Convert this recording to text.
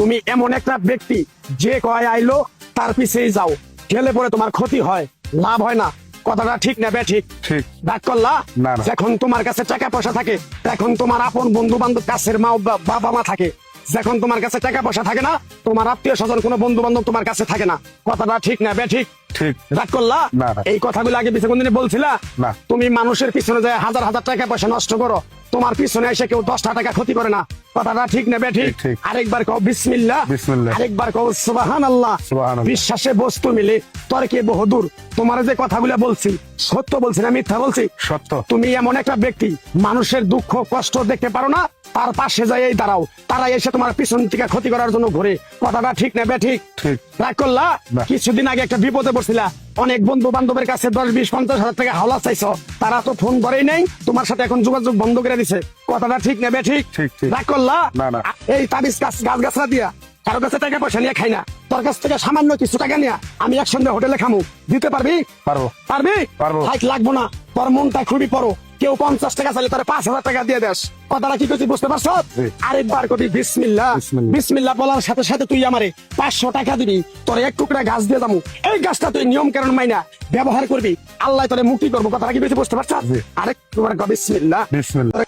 তুমি এমন একটা ব্যক্তি যে কয় আইলো তার পিছেই যাও, গেলে পরে তোমার ক্ষতি হয়, লাভ হয় না। কথাটা ঠিক না ঠিক? ঠিক। ডাক করলা না, না। যখন তোমার কাছে টাকা পয়সা থাকে তখন তোমার আপন বন্ধু বান্ধব, কাছের মা বাবা মা থাকে। যখন তোমার কাছে টাকা পয়সা থাকে না, তোমার আত্মীয় স্বজন কোনো বন্ধু বান্ধব তোমার কাছে থাকে না। কথাটা ঠিক না ঠিক? ঠিক। রাগ করলা? না, না। এই কথাগুলো আগে পিছনে কোনদিন বলছিলা? না। তুমি মানুষের পিছনে যায় হাজার হাজার টাকা পয়সা নষ্ট করো, তোমার পিছনে এসে কেউ 10টা টাকা ক্ষতি করে না। কথাটা ঠিক না ঠিক? ঠিক। আরেকবার কও বিসমিল্লাহ, বিসমিল্লাহ। আরেকবার কও সুবহানাল্লাহ। সুবহানাল্লাহ। বিশ্বাসে বস্তু মিলে তর্কে বহুদূর। তোমার যে কথাগুলো বলছি সত্য বলছি না মিথ্যা বলছি? সত্য। তুমি এমন একটা ব্যক্তি, মানুষের দুঃখ কষ্ট দেখতে পারো না, তার পাশে যাই দাঁড়াও, তারা এসে তোমার পিছন থেকে ক্ষতি করার জন্য ঘুরে। কথাটা ঠিক না ঠিক? ঠিক। রাগ করলা? না। কিছুদিন আগে একটা বিপদে পড়ছিলা, অনেক বন্ধু বান্ধবের কাছে 10-20-50 হাজার টাকা হাওলা চাইছো, তারা তো ফোন করেই নেই, তোমার সাথে এখন যোগাযোগ বন্ধ করে দিছে। কথাটা ঠিক না ঠিক? ঠিক, ঠিক। রাগ করলা? না, না। এই তাবিজ গাছ গাছরা দিয়া কারো কাছে টাকা পয়সা নিয়ে খাই না, তোর কাছ থেকে সামান্য কিছু টাকা নিয়ে আমি একসঙ্গে হোটেলে খামু, দিতে পারবি? পারবো। পারবি? পারবো। হাইট লাগবো না, তোর মনটা খুবই বড়। কেউ 50 টাকা চাইলে তোর 5,000 টাকা দিয়ে দেস। কথাটা কি করছি বুঝতে পারছ? জি। আরেকবার কবি বিসমিল্লাহ। বিসমিল্লাহ। বিসমিল্লাহ বলার সাথে সাথে তুই আমারে 500 টাকা দিবি, তোর এক টুকরা গাছ দিয়ে যাবো। এই গাছটা তুই নিয়ম কারণ মাইনা ব্যবহার করবি, আল্লাহ তোরে মুক্তি করবো। কথাটা কি করছি বুঝতে পারছ? জি। আরেকবার কবি বিসমিল্লাহ। বিসমিল্লাহ।